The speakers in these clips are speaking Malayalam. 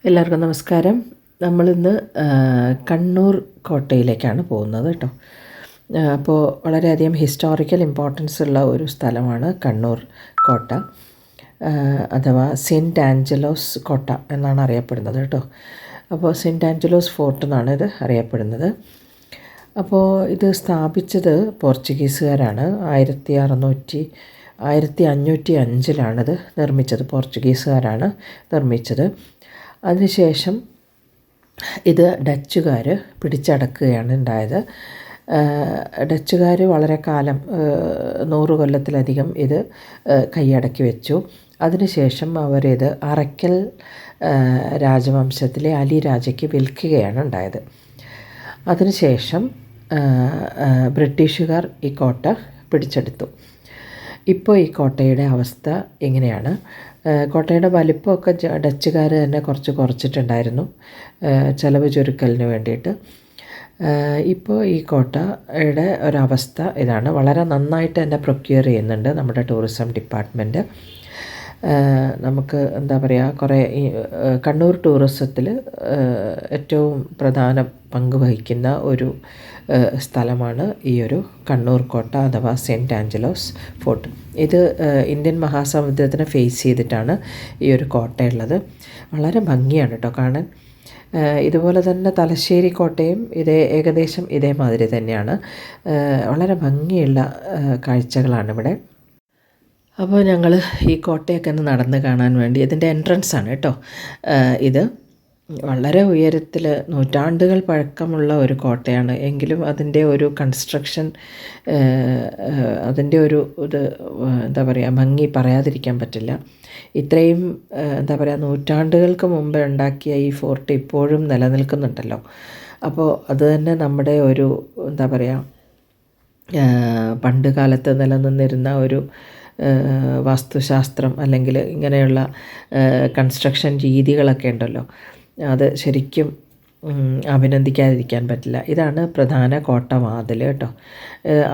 എല്ലാവർക്കും നമസ്കാരം. നമ്മളിന്ന് കണ്ണൂർ കോട്ടയിലേക്കാണ് പോകുന്നത് കേട്ടോ. അപ്പോൾ വളരെയധികം ഹിസ്റ്റോറിക്കൽ ഇമ്പോർട്ടൻസ് ഉള്ള ഒരു സ്ഥലമാണ് കണ്ണൂർ കോട്ട, അഥവാ സെൻറ്റ് ആഞ്ചലോസ് കോട്ട എന്നാണ് അറിയപ്പെടുന്നത് കേട്ടോ. അപ്പോൾ സെൻറ്റ് ആഞ്ചലോസ് ഫോർട്ട് എന്നാണ് ഇത് അറിയപ്പെടുന്നത്. അപ്പോൾ ഇത് സ്ഥാപിച്ചത് പോർച്ചുഗീസുകാരാണ്. 1505 നിർമ്മിച്ചത്. പോർച്ചുഗീസുകാരാണ് നിർമ്മിച്ചത്. അതിനുശേഷം ഇത് ഡച്ചുകാർ പിടിച്ചടക്കുകയാണ് ഉണ്ടായത്. ഡച്ചുകാർ വളരെ കാലം 100 കൊല്ലത്തിലധികം ഇത് കൈയടക്കി വെച്ചു. അതിനുശേഷം അവരിത് അറയ്ക്കൽ രാജവംശത്തിലെ അലി രാജയ്ക്ക് വിൽക്കുകയാണ് ഉണ്ടായത്. അതിനുശേഷം ബ്രിട്ടീഷുകാർ ഈ കോട്ട പിടിച്ചെടുത്തു. ഇപ്പോൾ ഈ കോട്ടയുടെ അവസ്ഥ ഇങ്ങനെയാണ്. കോട്ടയുടെ വലിപ്പമൊക്കെ ഡച്ചുകാർ തന്നെ കുറച്ചിട്ടുണ്ടായിരുന്നു, ചിലവ് ചുരുക്കലിന് വേണ്ടിയിട്ട്. ഇപ്പോൾ ഈ കോട്ടയുടെ ഒരവസ്ഥ ഇതാണ്. വളരെ നന്നായിട്ട് തന്നെ പ്രൊക്യൂർ ചെയ്യുന്നുണ്ട് നമ്മുടെ ടൂറിസം ഡിപ്പാർട്ട്മെൻറ്റ്. നമുക്ക് എന്താ പറയുക, കുറേ ഈ കണ്ണൂർ ടൂറിസത്തിൽ ഏറ്റവും പ്രധാന പങ്ക് വഹിക്കുന്ന ഒരു സ്ഥലമാണ് ഈ ഒരു കണ്ണൂർ കോട്ട അഥവാ സെൻറ്റ് ആഞ്ചലോസ് ഫോർട്ട്. ഇത് ഇന്ത്യൻ മഹാസമുദ്രത്തിനെ ഫേസ് ചെയ്തിട്ടാണ് ഈ ഒരു കോട്ടയുള്ളത്. വളരെ ഭംഗിയാണ് കേട്ടോ കാണാൻ. ഇതുപോലെ തന്നെ തലശ്ശേരി കോട്ടയും ഏകദേശം ഇതേമാതിരി തന്നെയാണ്. വളരെ ഭംഗിയുള്ള കാഴ്ചകളാണ് ഇവിടെ. അപ്പോൾ ഞങ്ങൾ ഈ കോട്ടയൊക്കെ ഒന്ന് നടന്ന് കാണാൻ വേണ്ടി, ഇതിൻ്റെ എൻട്രൻസാണ് കേട്ടോ ഇത്. വളരെ ഉയരത്തിൽ നൂറ്റാണ്ടുകൾ പഴക്കമുള്ള ഒരു കോട്ടയാണ്. എങ്കിലും അതിൻ്റെ ഒരു കൺസ്ട്രക്ഷൻ, അതിൻ്റെ ഒരു ഇത് എന്താ പറയുക, ഭംഗി പറയാതിരിക്കാൻ പറ്റില്ല. ഇത്രയും എന്താ പറയുക, നൂറ്റാണ്ടുകൾക്ക് മുമ്പ് ഉണ്ടാക്കിയ ഈ ഫോർട്ട് ഇപ്പോഴും നിലനിൽക്കുന്നുണ്ടല്ലോ. അപ്പോൾ അത് തന്നെ നമ്മുടെ ഒരു എന്താ പറയുക, പണ്ട് കാലത്ത് നിലനിന്നിരുന്ന ഒരു വാസ്തുശാസ്ത്രം അല്ലെങ്കിൽ ഇങ്ങനെയുള്ള കൺസ്ട്രക്ഷൻ രീതികളൊക്കെ ഉണ്ടല്ലോ, അത് ശരിക്കും അഭിനന്ദിക്കാതിരിക്കാൻ പറ്റില്ല. ഇതാണ് പ്രധാന കോട്ട വാതിൽ കേട്ടോ.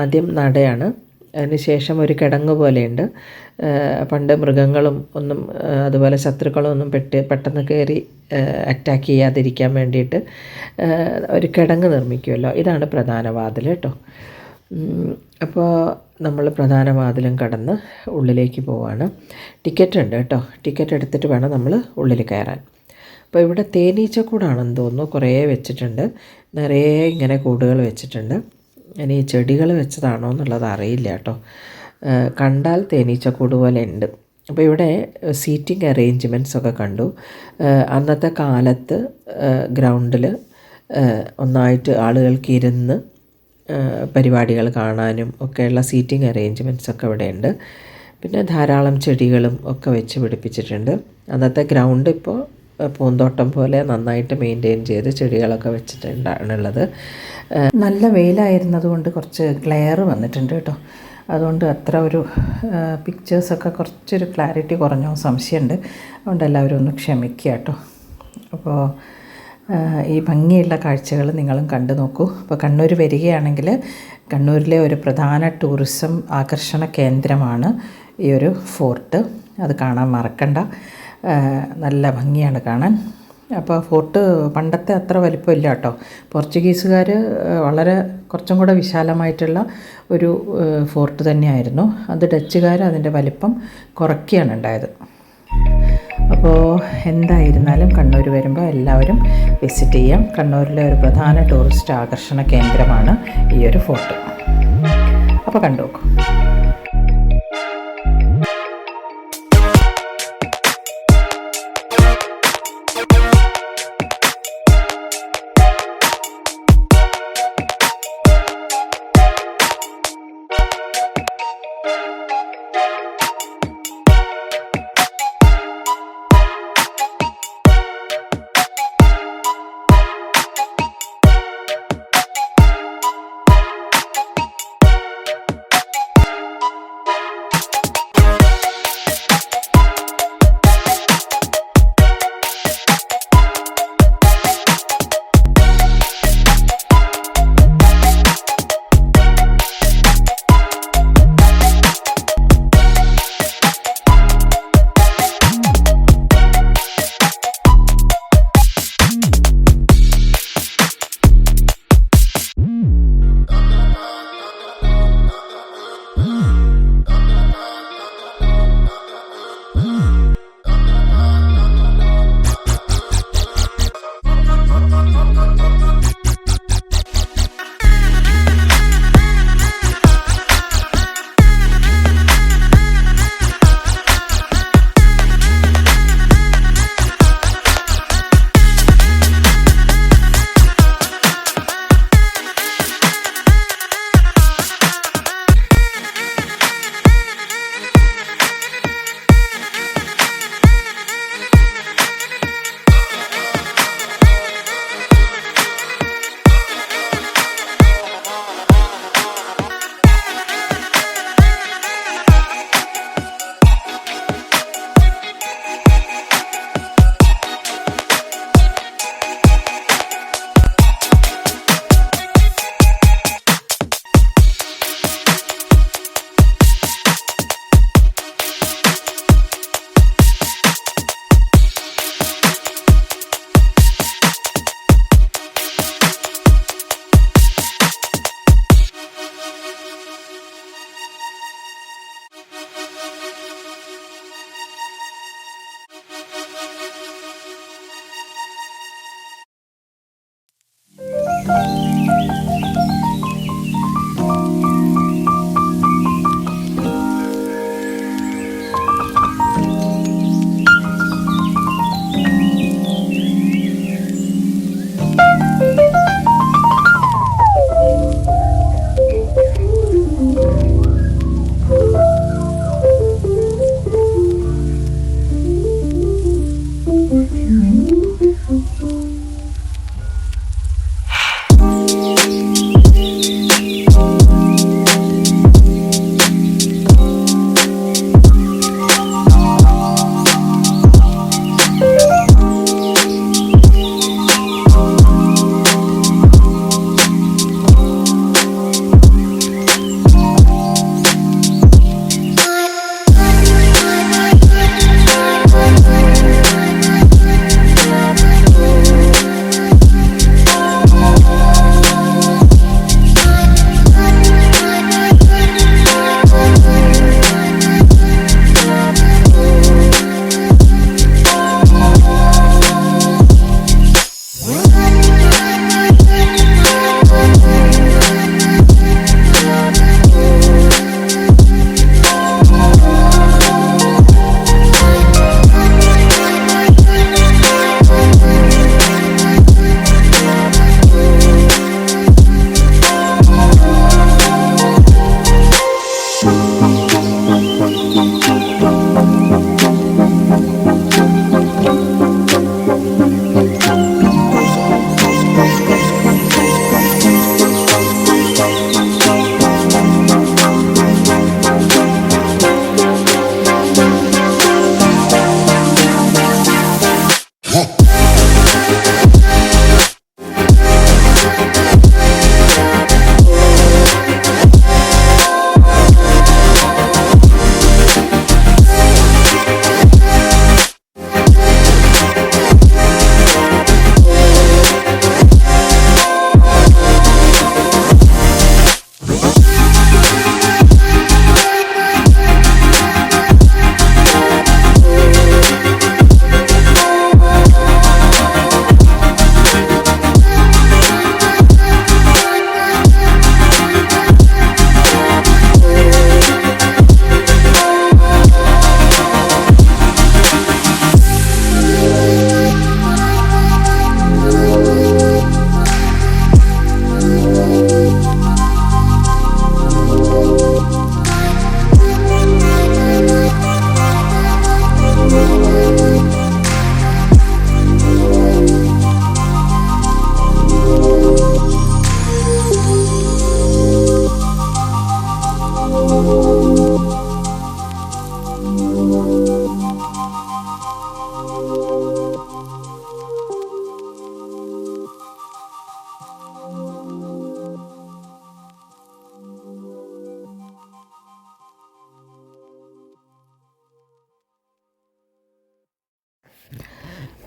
ആദ്യം നടയാണ്, അതിനുശേഷം ഒരു കിടങ്ങ് പോലെയുണ്ട്. പണ്ട് മൃഗങ്ങളും ഒന്നും അതുപോലെ ശത്രുക്കളും ഒന്നും പെട്ടെന്ന് കയറി അറ്റാക്ക് ചെയ്യാതിരിക്കാൻ വേണ്ടിയിട്ട് ഒരു കിടങ്ങ് നിർമ്മിക്കുമല്ലോ. ഇതാണ് പ്രധാന വാതിൽ കേട്ടോ. അപ്പോൾ നമ്മൾ പ്രധാന വാതിലും കടന്ന് ഉള്ളിലേക്ക് പോവാണ്. ടിക്കറ്റ് ഉണ്ട് കേട്ടോ. ടിക്കറ്റ് എടുത്തിട്ട് വേണം നമ്മൾ ഉള്ളിൽ കയറാൻ. അപ്പോൾ ഇവിടെ തേനീച്ചക്കൂടാണെന്ന് തോന്നുന്നു, കുറേ വെച്ചിട്ടുണ്ട്. നിറയെ ഇങ്ങനെ കൂടുകൾ വെച്ചിട്ടുണ്ട്. ഇനി ചെടികൾ വെച്ചതാണോ എന്നുള്ളത് അറിയില്ല കേട്ടോ. കണ്ടാൽ തേനീച്ചക്കൂട് പോലെ ഉണ്ട്. അപ്പോൾ ഇവിടെ സീറ്റിംഗ് അറേഞ്ച്മെൻറ്റ്സ് ഒക്കെ കണ്ടു. അന്നത്തെ കാലത്ത് ഗ്രൗണ്ടിൽ ഒന്നായിട്ട് ആളുകൾക്ക് ഇരുന്ന് പരിപാടികൾ കാണാനും ഒക്കെയുള്ള സീറ്റിംഗ് അറേഞ്ച്മെൻറ്റ്സ് ഒക്കെ ഇവിടെയുണ്ട്. പിന്നെ ധാരാളം ചെടികളും ഒക്കെ വെച്ച് പിടിപ്പിച്ചിട്ടുണ്ട്. അന്നത്തെ ഗ്രൗണ്ട് ഇപ്പോൾ പൂന്തോട്ടം പോലെ നന്നായിട്ട് മെയിൻറ്റെയിൻ ചെയ്ത് ചെടികളൊക്കെ വെച്ചിട്ടുണ്ടാണുള്ളത്. നല്ല വെയിലായിരുന്നതുകൊണ്ട് കുറച്ച് ഗ്ലെയർ വന്നിട്ടുണ്ട് കേട്ടോ. അതുകൊണ്ട് അത്ര ഒരു പിക്ചേഴ്സൊക്കെ കുറച്ചൊരു ക്ലാരിറ്റി കുറഞ്ഞോ സംശയമുണ്ട്. അതുകൊണ്ട് എല്ലാവരും ഒന്ന് ക്ഷമിക്കുക കേട്ടോ. അപ്പോൾ ഈ ഭംഗിയുള്ള കാഴ്ചകൾ നിങ്ങളും കണ്ടു നോക്കൂ. അപ്പോൾ കണ്ണൂർ വരികയാണെങ്കിൽ കണ്ണൂരിലെ ഒരു പ്രധാന ടൂറിസം ആകർഷണ കേന്ദ്രമാണ് ഈ ഒരു ഫോർട്ട്. അത് കാണാൻ മറക്കണ്ട. നല്ല ഭംഗിയാണ് കാണാൻ. അപ്പോൾ ഫോർട്ട് പണ്ടത്തെ അത്ര വലിപ്പമില്ല കേട്ടോ. പോർച്ചുഗീസുകാർ വളരെ കുറച്ചും കൂടെ വിശാലമായിട്ടുള്ള ഒരു ഫോർട്ട് തന്നെയായിരുന്നു. അത് ഡച്ചുകാർ അതിൻ്റെ വലിപ്പം കുറയ്ക്കുകയാണ് ഉണ്ടായത്. അപ്പോൾ എന്തായിരുന്നാലും കണ്ണൂർ വരുമ്പോൾ എല്ലാവരും വിസിറ്റ് ചെയ്യാം. കണ്ണൂരിലെ ഒരു പ്രധാന ടൂറിസ്റ്റ് ആകർഷണ കേന്ദ്രമാണ് ഈ ഒരു ഫോർട്ട്. അപ്പോൾ കണ്ടു നോക്കൂ.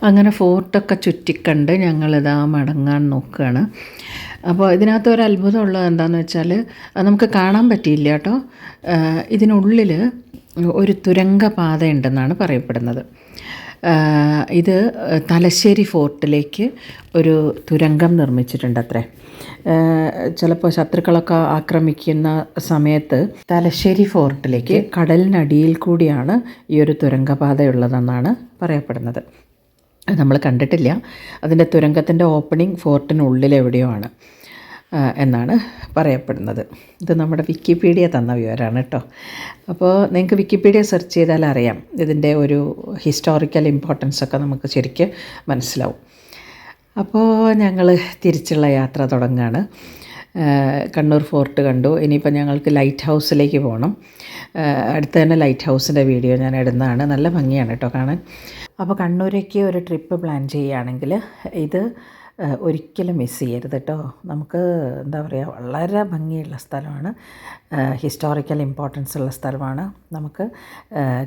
അങ്ങനെ ഫോർട്ടൊക്കെ ചുറ്റിക്കണ്ട് ഞങ്ങളിതാ മടങ്ങാൻ നോക്കുകയാണ്. അപ്പോൾ ഇതിനകത്ത് ഒരു അത്ഭുതമുള്ളത് എന്താണെന്ന് വെച്ചാൽ നമുക്ക് കാണാൻ പറ്റിയില്ല കേട്ടോ. ഇതിനുള്ളിൽ ഒരു തുരങ്കപാത ഉണ്ടെന്നാണ് പറയപ്പെടുന്നത്. ഇത് തലശ്ശേരി ഫോർട്ടിലേക്ക് ഒരു തുരങ്കം നിർമ്മിച്ചിട്ടുണ്ട് അത്രേ. ചിലപ്പോൾ ശത്രുക്കളൊക്കെ ആക്രമിക്കുന്ന സമയത്ത് തലശ്ശേരി ഫോർട്ടിലേക്ക് കടലിനടിയിൽ കൂടിയാണ് ഈ ഒരു തുരങ്കപാതയുള്ളതെന്നാണ് പറയപ്പെടുന്നത്. നമ്മൾ കണ്ടിട്ടില്ല. അതിൻ്റെ തുരങ്കത്തിൻ്റെ ഓപ്പണിംഗ് ഫോർട്ടിനുള്ളിൽ എവിടെയോ ആണ് എന്നാണ് പറയപ്പെടുന്നത്. ഇത് നമ്മുടെ വിക്കിപീഡിയ തന്ന വിവരമാണ് കേട്ടോ. അപ്പോൾ നിങ്ങൾക്ക് വിക്കിപീഡിയ സെർച്ച് ചെയ്താൽ അറിയാം ഇതിൻ്റെ ഒരു ഹിസ്റ്റോറിക്കൽ ഇമ്പോർട്ടൻസ് ഒക്കെ നമുക്ക് ശരിക്കും മനസ്സിലാവും. അപ്പോൾ ഞങ്ങൾ തിരിച്ചുള്ള യാത്ര തുടങ്ങുകയാണ്. കണ്ണൂർ ഫോർട്ട് കണ്ടു. ഇനിയിപ്പോൾ ഞങ്ങൾക്ക് ലൈറ്റ് ഹൗസിലേക്ക് പോകണം. അടുത്ത് തന്നെ ലൈറ്റ് ഹൗസിൻ്റെ വീഡിയോ ഞാൻ ഇടുന്നതാണ്. നല്ല ഭംഗിയാണ് കേട്ടോ കാണാൻ. അപ്പോൾ കണ്ണൂരേക്ക് ഒരു ട്രിപ്പ് പ്ലാൻ ചെയ്യുകയാണെങ്കിൽ ഇത് ഒരിക്കലും മിസ് ചെയ്യരുത് കേട്ടോ. നമുക്ക് എന്താ പറയുക, വളരെ ഭംഗിയുള്ള സ്ഥലമാണ്, ഹിസ്റ്റോറിക്കൽ ഇമ്പോർട്ടൻസ് ഉള്ള സ്ഥലമാണ്. നമുക്ക്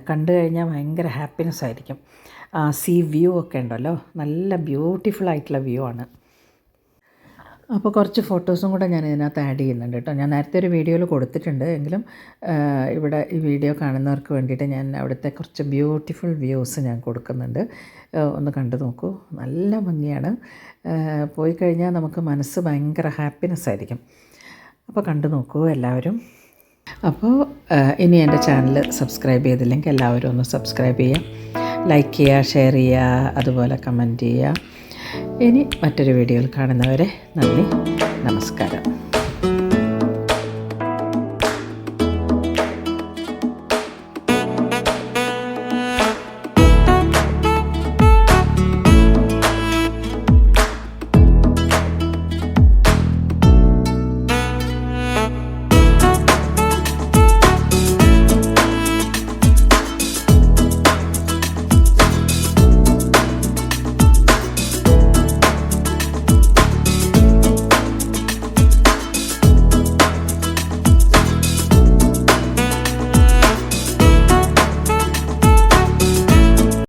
കണ്ടു കഴിഞ്ഞാൽ ഭയങ്കര ഹാപ്പിനെസ് ആയിരിക്കും. സീ വ്യൂ ഒക്കെ ഉണ്ടല്ലോ, നല്ല ബ്യൂട്ടിഫുൾ ആയിട്ടുള്ള വ്യൂ ആണ്. അപ്പോൾ കുറച്ച് ഫോട്ടോസും കൂടെ ഞാൻ ഇതിനകത്ത് ആഡ് ചെയ്യുന്നുണ്ട് കേട്ടോ. ഞാൻ നേരത്തെ ഒരു വീഡിയോയിൽ കൊടുത്തിട്ടുണ്ട്, എങ്കിലും ഇവിടെ ഈ വീഡിയോ കാണുന്നവർക്ക് വേണ്ടിയിട്ട് ഞാൻ അവിടുത്തെ കുറച്ച് ബ്യൂട്ടിഫുൾ വ്യൂസ് ഞാൻ കൊടുക്കുന്നുണ്ട്. ഒന്ന് കണ്ടു നോക്കൂ, നല്ല ഭംഗിയാണ്. പോയി കഴിഞ്ഞാൽ നമുക്ക് മനസ്സ് ഭയങ്കര ഹാപ്പിനെസ് ആയിരിക്കും. അപ്പോൾ കണ്ടു നോക്കൂ എല്ലാവരും. അപ്പോൾ ഇനി എൻ്റെ ചാനൽ സബ്സ്ക്രൈബ് ചെയ്തില്ലെങ്കിൽ എല്ലാവരും ഒന്ന് സബ്സ്ക്രൈബ് ചെയ്യുക, ലൈക്ക് ചെയ്യുക, ഷെയർ ചെയ്യുക, അതുപോലെ കമൻറ്റ് ചെയ്യുക. ഇനി മറ്റൊരു വീഡിയോയിൽ കാണുന്നവരെ നന്ദി, നമസ്കാരം.